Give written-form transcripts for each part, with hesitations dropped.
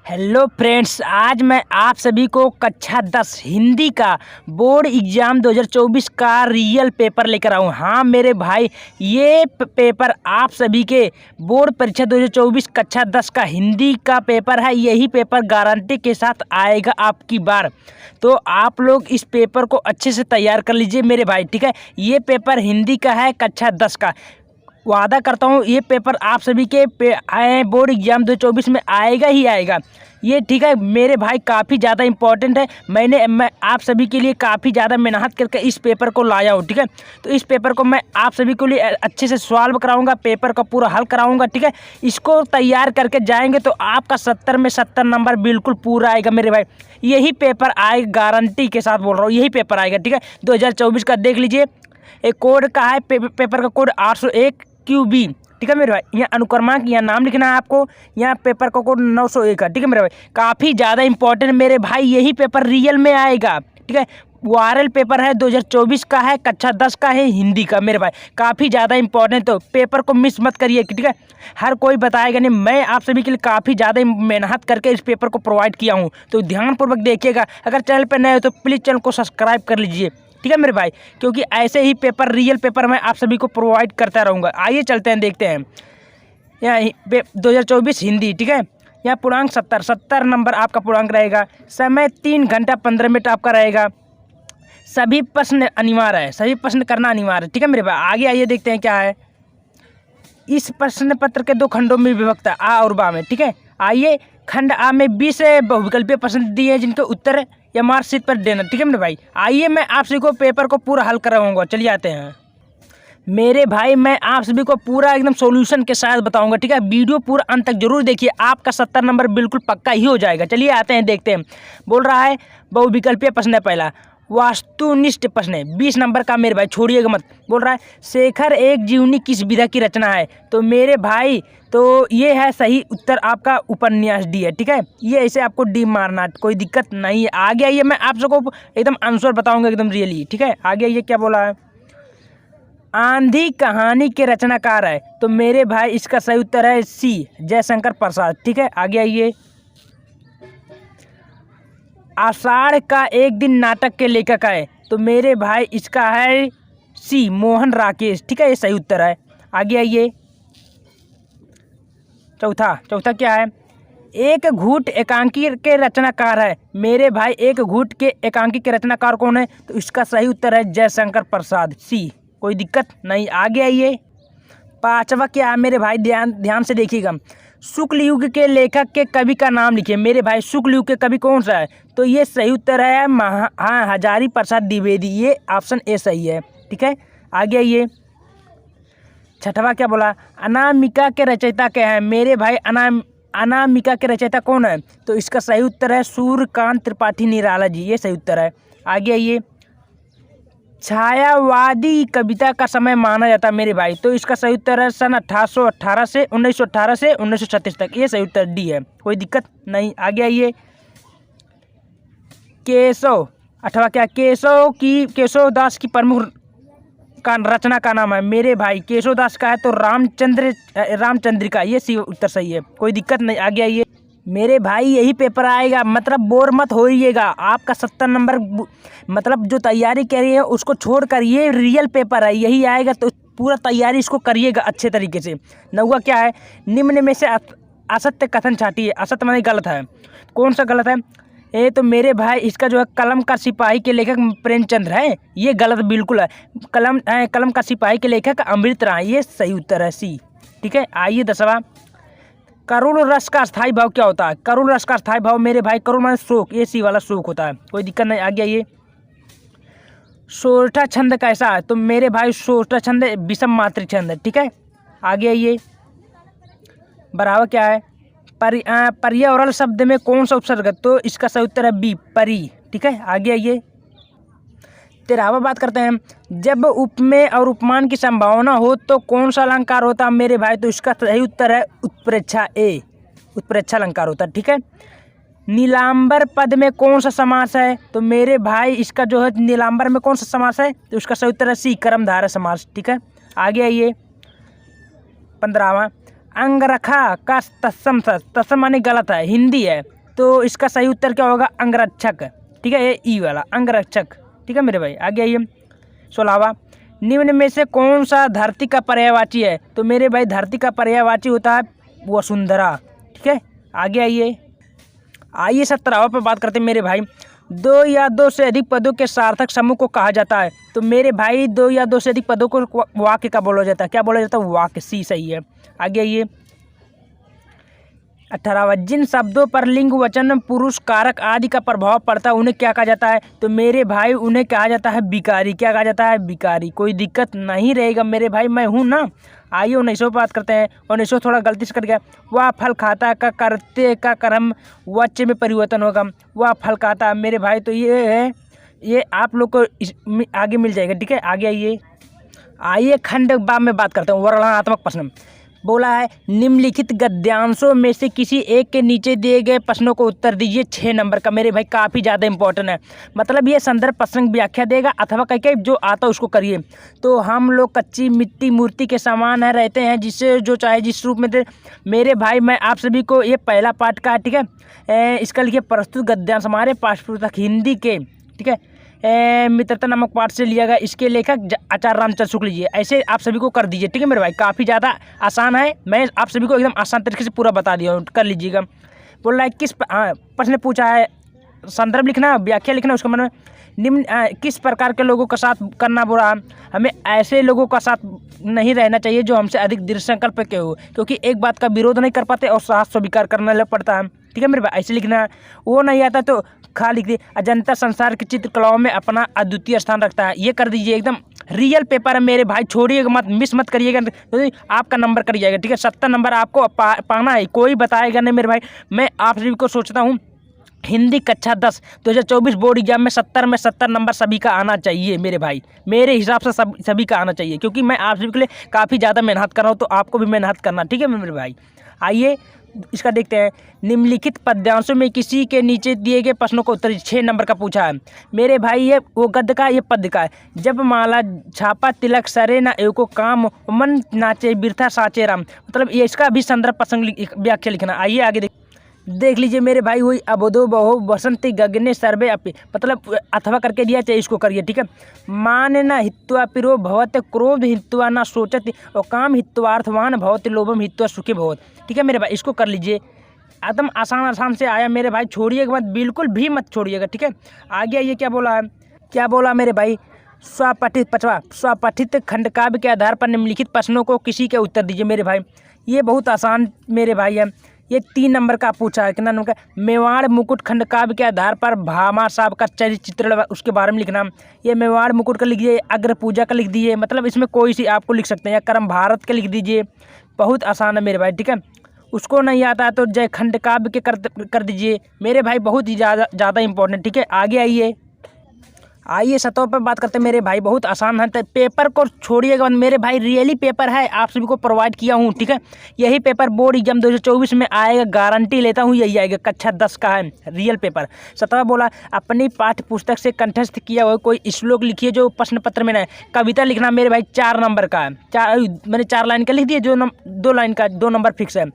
Hello friends, आज मैं आप सभी को कक्षा 10 हिंदी का बोर्ड एग्ज़ाम 2024 का रियल पेपर लेकर आऊँ। हाँ मेरे भाई, ये पेपर आप सभी के बोर्ड परीक्षा 2024 कक्षा 10 का हिंदी का पेपर है। यही पेपर गारंटी के साथ आएगा आपकी बार। तो आप लोग इस पेपर को अच्छे से तैयार कर लीजिए मेरे भाई, ठीक है। ये पेपर हिंदी का है, कक्षा 10 का। वादा करता हूँ ये पेपर आप सभी के बोर्ड एग्जाम 2024 में आएगा ही आएगा ये, ठीक है मेरे भाई। काफ़ी ज़्यादा इम्पोर्टेंट है। मैं आप सभी के लिए काफ़ी ज़्यादा मेहनत करके इस पेपर को लाया हूँ, ठीक है। तो इस पेपर को मैं आप सभी के लिए अच्छे से सॉल्व कराऊंगा, पेपर का पूरा हल कराऊंगा, ठीक है। इसको तैयार करके जाएंगे तो आपका 70 में 70 नंबर बिल्कुल पूरा आएगा मेरे भाई। यही पेपर आएगा, गारंटी के साथ बोल रहा हूँ, यही पेपर आएगा, ठीक है। 2024 का देख लीजिए। एक कोड का है, पेपर का कोड 801 QB, ठीक है मेरे भाई। यहाँ अनुक्रमांक, यहाँ नाम लिखना है आपको, यहाँ पेपर का कोड 901 है, ठीक है मेरे भाई। काफ़ी ज़्यादा इंपॉर्टेंट मेरे भाई, यही पेपर रियल में आएगा, ठीक है। वायरल पेपर है, 2024 का है, कक्षा 10 का है, हिंदी का मेरे भाई। काफ़ी ज़्यादा इंपॉर्टेंट, तो पेपर को मिस मत करिए, ठीक है। हर कोई बताएगा नहीं, मैं आप सभी के लिए काफ़ी ज़्यादा मेहनत करके इस पेपर को प्रोवाइड किया हूँ, तो ध्यानपूर्वक देखिएगा। अगर चैनल पर नए हो तो प्लीज़ चैनल को सब्सक्राइब कर लीजिए, ठीक है मेरे भाई, क्योंकि ऐसे ही पेपर, रियल पेपर मैं आप सभी को प्रोवाइड करता रहूँगा। आइए चलते हैं, देखते हैं। यहाँ 2024 हिंदी, ठीक है। यहाँ पूर्णांक 70 नंबर आपका पूर्णांक रहेगा। समय 3 घंटा 15 मिनट आपका रहेगा। सभी प्रश्न अनिवार्य है, सभी प्रश्न करना अनिवार्य है, ठीक है मेरे भाई। आगे आइए देखते हैं क्या है। इस प्रश्न पत्र के 2 खंडों में विभक्त है, आ और बा में, ठीक है। आइए, खंड आ में 20 बहुविकल्पीय प्रश्न दिए हैं, जिनके उत्तर या मार्कशीट पर देना, ठीक है मेरे भाई। आइए मैं आप सभी को पेपर को पूरा हल कराऊंगा। चलिए आते हैं मेरे भाई, मैं आप सभी को पूरा एकदम सॉल्यूशन के साथ बताऊंगा, ठीक है। वीडियो पूरा अंत तक जरूर देखिए, आपका 70 नंबर बिल्कुल पक्का ही हो जाएगा। चलिए आते हैं, देखते हैं। बोल रहा है बहुविकल्पीय प्रश्न है पहला, वास्तुनिष्ठ प्रश्न है, 20 नंबर का मेरे भाई, छोड़िएगा मत। बोल रहा है शेखर एक जीवनी किस विधा की रचना है, तो मेरे भाई तो ये है सही उत्तर आपका, उपन्यास डी है, ठीक है। ये ऐसे आपको डी मारना, कोई दिक्कत नहीं है। आगे आइए, मैं आप सबको एकदम आंसर बताऊंगा एकदम रियली, ठीक है। आगे आइए, क्या बोला है। आंधी कहानी के रचनाकार है, तो मेरे भाई इसका सही उत्तर है सी, जयशंकर प्रसाद, ठीक है। आगे आइए। आषाढ़ का एक दिन नाटक के लेखक है, तो मेरे भाई इसका है सी, मोहन राकेश, ठीक है। ये सही उत्तर है। आगे आइए। चौथा क्या है। एक घूट एकांकी के रचनाकार है, मेरे भाई एक घूट के एकांकी के रचनाकार कौन है, तो इसका सही उत्तर है जयशंकर प्रसाद, सी, कोई दिक्कत नहीं। आगे आइए। 5वां क्या है मेरे भाई, ध्यान से देखिएगा। शुक्ल युग के लेखक के कवि का नाम लिखिए, मेरे भाई शुक्ल युग के कवि कौन सा है, तो ये सही उत्तर है हजारी प्रसाद द्विवेदी, ये ऑप्शन ए सही है, ठीक है। आगे आइए। 6वां क्या बोला, अनामिका के रचयिता क्या है, मेरे भाई अनामिका के रचयिता कौन है, तो इसका सही उत्तर है सूर्यकांत त्रिपाठी निराला जी, ये सही उत्तर है। आगे आइए। छायावादी कविता का समय माना जाता है मेरे भाई, तो इसका सही उत्तर है सन 1818 से 1936 तक, ये सही उत्तर डी है, कोई दिक्कत नहीं। आगे आइए। केशव, 8वां क्या, केशव दास की प्रमुख का रचना का नाम है, मेरे भाई केशव दास का है तो रामचंद्रिका, ये सी उत्तर सही है, कोई दिक्कत नहीं। आगे आइए। मेरे भाई यही पेपर आएगा, मतलब बोर मत होइएगा। आपका 70 नंबर, मतलब जो तैयारी कर रही है उसको छोड़कर ये रियल पेपर है, यही आएगा, तो पूरा तैयारी इसको करिएगा अच्छे तरीके से। 9वां क्या है, निम्न में से असत्य कथन छाटिए, असत्य माने गलत है, कौन सा गलत है। ये तो मेरे भाई इसका जो है कलम का सिपाही के लेखक प्रेमचंद्र है, ये गलत बिल्कुल है। कलम का सिपाही के लेखक अमृत राय, ये सही उत्तर है सी, ठीक है। आइए 10वां, करुण रस का स्थायी भाव क्या होता है, करुण रस का स्थायी भाव मेरे भाई करुण माने शोक, ये सी वाला शोक होता है, कोई दिक्कत नहीं। आगे आइए। सोरठा छंद कैसा है, तो मेरे भाई सोरठा छंद विषम मात्रिक छंद है, ठीक है। आगे आइए। बराबर क्या है, पर्यावरण शब्द में कौन सा उपसर्ग है, तो इसका सही उत्तर है बी, परी, ठीक है। आगे आइए। 13वां बात करते हैं, जब उपमेय और उपमान की संभावना हो तो कौन सा अलंकार होता है मेरे भाई, तो इसका सही उत्तर है उत्प्रेक्षा, ए, उत्प्रेक्षा अलंकार होता है, ठीक है। नीलांबर पद में कौन सा समास है, तो मेरे भाई इसका जो है नीलांबर में कौन सा समास है, तो इसका सही उत्तर है सी, कर्मधारय समास, ठीक है। आगे आइए। 15वां, अंगरखा का तत्सम तत्सम माने गलत है, हिंदी है, तो इसका सही उत्तर क्या होगा? अंगरक्षक। ठीक है, ये ई वाला अंगरक्षक। ठीक है मेरे भाई, आगे आइए। 16वां, निम्न में से कौन सा धरती का पर्यायवाची है? तो मेरे भाई धरती का पर्यायवाची होता है वसुंधरा। ठीक है, आगे आइए। 17वां पर बात करते हैं मेरे भाई। दो या दो से अधिक पदों के सार्थक समूह को कहा जाता है। तो मेरे भाई दो या दो से अधिक पदों को वाक्य का बोला जाता है। क्या बोला जाता है? वाक्य। सी सही है। आगे आइए। 18वां, जिन शब्दों पर लिंग, वचन, पुरुष, कारक आदि का प्रभाव पड़ता है उन्हें क्या कहा जाता है? तो मेरे भाई उन्हें कहा जाता है विकारी। क्या कहा जाता है? विकारी। कोई दिक्कत नहीं रहेगा मेरे भाई, मैं हूँ ना। आइए 19वां बात करते हैं। 19वां थोड़ा गलती से कट गया। वह फल खाता का करते का कर्म वाच्य में परिवर्तन होगा। वह फल खाता मेरे भाई, तो ये है, ये आप लोग को आगे मिल जाएगा। ठीक है, आगे आइए। आइए खंड बा में बात करते हैं। वर्णनात्मक प्रश्न बोला है, निम्नलिखित गद्यांशों में से किसी एक के नीचे दिए गए प्रश्नों को उत्तर दीजिए। 6 नंबर का। मेरे भाई काफ़ी ज़्यादा इंपॉर्टेंट है, मतलब ये संदर्भ प्रसंग व्याख्या देगा अथवा कह जो आता है उसको करिए। तो हम लोग कच्ची मिट्टी मूर्ति के समान है, रहते हैं जिससे जो चाहे जिस रूप में दे। मेरे भाई मैं आप सभी को ये पहला पाठ का, ठीक है, इसका लिखिए प्रस्तुत गद्यांश हमारे पाठ्य पुस्तक हिंदी के, ठीक है, मित्रता नामक पाठ से लिया गया। इसके लेखक आचार्य रामचंद्र शुक्ल जी। ऐसे आप सभी को कर दीजिए। ठीक है मेरे भाई, काफ़ी ज़्यादा आसान है, मैं आप सभी को एकदम आसान तरीके से पूरा बता दिया हूँ, कर लीजिएगा। बोल रहा है किस प्रश्न पूछा है, संदर्भ लिखना, व्याख्या लिखना, उसका मतलब निम्न किस प्रकार के लोगों का साथ करना बुरा? हमें ऐसे लोगों का साथ नहीं रहना चाहिए जो हमसे अधिक दृढ़ संकल्प के हो, क्योंकि एक बात का विरोध नहीं कर पाते और साहस स्वीकार करना लग पड़ता है। ठीक है मेरे भाई, ऐसे लिखना। वो नहीं आता तो खा लिख दिए। अजंता संसार की चित्रकलाओं में अपना अद्वितीय स्थान रखता है। ये कर दीजिए, एकदम रियल पेपर है मेरे भाई, छोड़िएगा मत, मिस मत करिएगा, तो आपका नंबर कर जाएगा। ठीक है, 70 नंबर आपको पाना है, कोई बताएगा नहीं मेरे भाई। मैं आप सभी को सोचता हूँ हिंदी कक्षा 10 2024 बोर्ड एग्जाम में 70 में 70 नंबर सभी का आना चाहिए मेरे भाई, मेरे हिसाब से सभी का आना चाहिए, क्योंकि मैं आप सभी के लिए काफ़ी ज़्यादा मेहनत कर रहा हूँ, तो आपको भी मेहनत करना। ठीक है मेरे भाई, आइए इसका देखते हैं। निम्नलिखित पद्यांशों में किसी के नीचे दिए गए प्रश्नों का उत्तर 6 नंबर का पूछा है मेरे भाई। ये वो गद्य का, ये पद्य का है। जब माला छापा तिलक सरे ना एको काम, मन नाचे बिरथा साचे राम। मतलब ये इसका भी संदर्भ प्रसंग व्याख्या लिखना। आइए आगे देख लीजिए मेरे भाई। वही अबोधो बहो बसंती गगने सर्वे अपि, मतलब अथवा करके दिया, चाहिए इसको करिए। ठीक है, मान न हित्वा पिरो भवत, क्रोध हित्वा न सोचत, और काम हित्वार्थवान भवत, लोभम हित्वा सुखी भवत। ठीक है मेरे भाई, इसको कर लीजिए, एकदम आसान से आया मेरे भाई, छोड़िएगा मत, बिल्कुल भी मत छोड़िएगा। ठीक है, आगे ये क्या बोला है, क्या बोला मेरे भाई? स्वपठित 5वां, स्वपठित खंडकाव्य के आधार पर निम्नलिखित प्रश्नों को किसी के उत्तर दीजिए मेरे भाई। ये बहुत आसान मेरे भाई है, ये 3 नंबर का पूछा है। कितना नंबर का? मेवाड़ मुकुट खंडकाव्य के आधार पर भामा साहब का चरित्र उसके बारे में लिखना। ये मेवाड़ मुकुट का लिख दीजिए, अग्र पूजा का लिख दीजिए, मतलब इसमें कोई सी आपको लिख सकते हैं, या कर्म भारत का लिख दीजिए, बहुत आसान है मेरे भाई। ठीक है, उसको नहीं आता तो जय खंडकाव्य के कर दीजिए मेरे भाई, बहुत ही ज़्यादा इंपॉर्टेंट। ठीक है, आगे आइए 7वां पर बात करते हैं मेरे भाई, बहुत आसान है। तो पेपर को छोड़िएगा मेरे भाई, रियली पेपर है, आप सभी को प्रोवाइड किया हूँ। ठीक है, यही पेपर बोर्ड एग्जाम 2024 में आएगा, गारंटी लेता हूँ यही आएगा, कक्षा 10 का है रियल पेपर। 7वां बोला, अपनी पाठ्य पुस्तक से कंठस्थ किया हुआ कोई श्लोक लिखिए जो प्रश्न पत्र में है। कविता लिखना मेरे भाई, 4 नंबर का है, मैंने 4 लाइन का लिख दिया, जो 2 लाइन का 2 नंबर फिक्स है।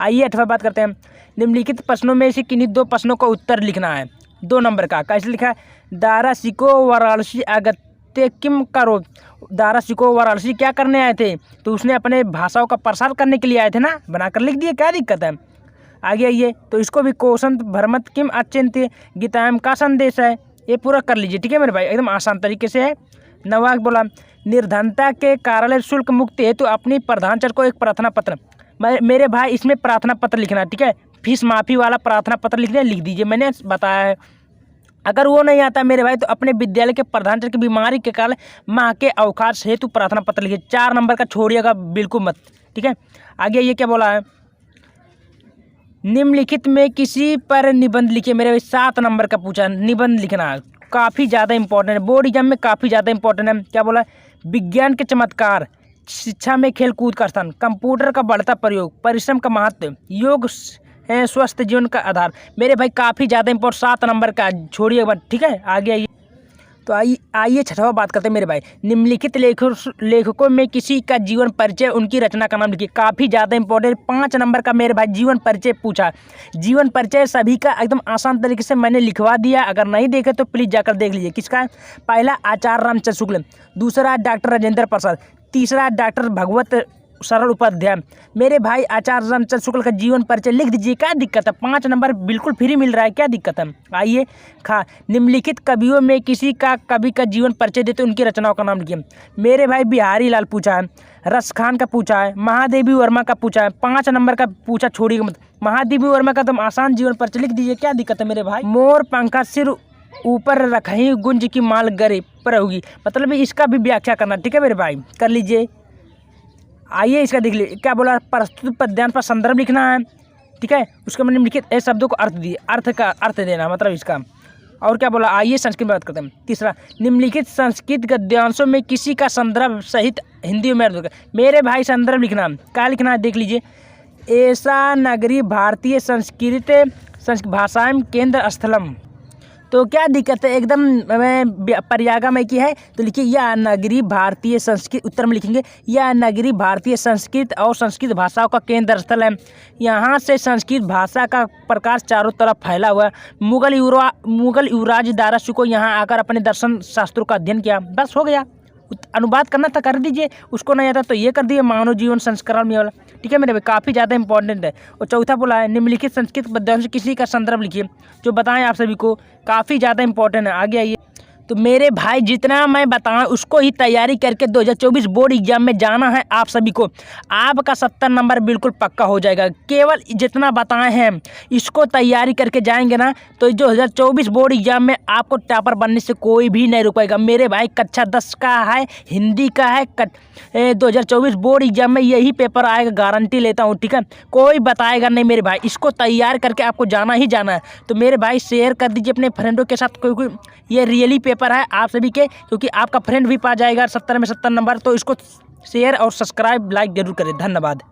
आइए 8वां बात करते हैं। निम्नलिखित प्रश्नों में से किन्हीं 2 प्रश्नों का उत्तर लिखना है, 2 नंबर का। कैसे लिखा है? दारा सिको वाराणसी अगत्य किम करो। दारा सिको वाराणसी क्या करने आए थे? तो उसने अपने भाषाओं का प्रसार करने के लिए आए थे ना, बनाकर लिख दिए, क्या दिक्कत है? आगे आइए, तो इसको भी कोशंत भरमत किम अचिंत्य गीतायम का संदेश है, ये पूरा कर लीजिए। ठीक है मेरे भाई, एकदम आसान तरीके से है। 9वां बोला, निर्धनता के कार्यालय शुल्क मुक्ति हेतु अपनी प्रधानचर को एक प्रार्थना पत्र। मेरे भाई इसमें प्रार्थना पत्र लिखना। ठीक है, फीस माफ़ी वाला प्रार्थना पत्र लिख दीजिए, मैंने बताया है। अगर वो नहीं आता मेरे भाई, तो अपने विद्यालय के प्रधानचर की बीमारी के कारण माह के अवकाश हेतु प्रार्थना पत्र लिखिए, 4 नंबर का छोड़िएगा बिल्कुल मत। ठीक है, आगे ये क्या बोला है? निम्नलिखित में किसी पर निबंध लिखिए मेरे भाई, 7 नंबर का पूछा है, निबंध लिखना है, काफ़ी ज़्यादा इंपॉर्टेंट है, बोर्ड एग्जाम में काफ़ी ज़्यादा इंपॉर्टेंट है। क्या बोला? विज्ञान के चमत्कार, शिक्षा में खेल कूद का स्थान, कंप्यूटर का बढ़ता प्रयोग, परिश्रम का महत्व, योग है स्वस्थ जीवन का आधार। मेरे भाई काफ़ी ज़्यादा इंपॉर्टेंट, 7 नंबर का, छोड़िए मत। ठीक है, आगे आइए। तो आइए छठवां बात करते हैं मेरे भाई। निम्नलिखित लेखकों में किसी का जीवन परिचय, उनकी रचना का नाम लिखिए। काफ़ी ज़्यादा इंपॉर्टेंट 5 नंबर का मेरे भाई जीवन परिचय पूछा। जीवन परिचय सभी का एकदम आसान तरीके से मैंने लिखवा दिया, अगर नहीं देखे तो प्लीज़ जाकर देख लीजिए। किसका है? पहला आचार्य रामचंद्र शुक्ल, दूसरा डॉक्टर राजेंद्र प्रसाद, तीसरा डॉक्टर भगवत सरल उपाध्याय। मेरे भाई आचार्य रामचंद्र शुक्ल का जीवन परिचय लिख दीजिए, क्या दिक्कत है? 5 नंबर बिल्कुल फ्री मिल रहा है, क्या दिक्कत है? आइए निम्नलिखित कवियों में किसी का कवि का जीवन परिचय देते उनकी रचनाओं का नाम लिखिए। मेरे भाई बिहारी लाल पूछा है, रस खान का पूछा है, महादेवी वर्मा का पूछा है, 5 नंबर का पूछा, छोड़िएगा मत। महादेवी वर्मा का तुम आसान जीवन परिचय लिख दीजिए, क्या दिक्कत है मेरे भाई? मोर पंखा सिर ऊपर रखही गुंज की माल गरे पर होगी, मतलब इसका भी व्याख्या करना, ठीक है मेरे भाई, कर लीजिए। आइए इसका देख लीजिए, क्या बोला? प्रस्तुत पद्यांश पर संदर्भ लिखना है, ठीक है। उसके मैंने निम्नलिखित ऐसे शब्दों को अर्थ दिए, अर्थ का अर्थ देना, मतलब इसका। और क्या बोला? आइए संस्कृत में बात करते हैं। तीसरा, निम्नलिखित संस्कृत गद्यांशों में किसी का संदर्भ सहित हिंदी में अर्थ। मेरे भाई संदर्भ लिखना, क्या लिखना है देख लीजिए। ऐसा नगरी भारतीय संस्कृत भाषाएं केंद्र स्थलम, तो क्या दिक्कत है? एकदम पर्यागा में की है तो लिखिए यह नगरी भारतीय संस्कृत, उत्तर में लिखेंगे यह नगरी भारतीय संस्कृत और संस्कृत भाषाओं का केंद्र स्थल है। यहाँ से संस्कृत भाषा का प्रकाश चारों तरफ फैला हुआ है। मुगल युवराज दारा को यहाँ आकर अपने दर्शन शास्त्रों का अध्ययन किया, बस हो गया। अनुवाद करना था कर दीजिए, उसको नहीं आता तो ये कर दिए, मानव जीवन संस्करण में वाला, ठीक है मेरे भाई, काफ़ी ज़्यादा इंपॉर्टेंट है। और चौथा बोला है निम्नलिखित संस्कृत पद्यांश से किसी का संदर्भ लिखिए जो बताएं आप सभी को, काफ़ी ज़्यादा इंपॉर्टेंट है। आगे आइए। तो मेरे भाई जितना मैं बताऊं उसको ही तैयारी करके 2024 बोर्ड एग्जाम में जाना है आप सभी को। आपका 70 नंबर बिल्कुल पक्का हो जाएगा, केवल जितना बताए हैं इसको तैयारी करके जाएंगे ना तो 2024 बोर्ड एग्जाम में आपको टॉपर बनने से कोई भी नहीं रुकेगा मेरे भाई। कक्षा 10 का है, हिंदी का है, 2024 बोर्ड एग्जाम में यही पेपर आएगा, गारंटी लेता हूँ, ठीक है। कोई बताएगा नहीं मेरे भाई, इसको तैयार करके आपको जाना ही जाना है। तो मेरे भाई शेयर कर दीजिए अपने फ्रेंडों के साथ, क्योंकि ये रियली पेपर है आप सभी के, क्योंकि आपका फ्रेंड भी पा जाएगा 70 में 70 नंबर। तो इसको शेयर और सब्सक्राइब लाइक जरूर करें। धन्यवाद।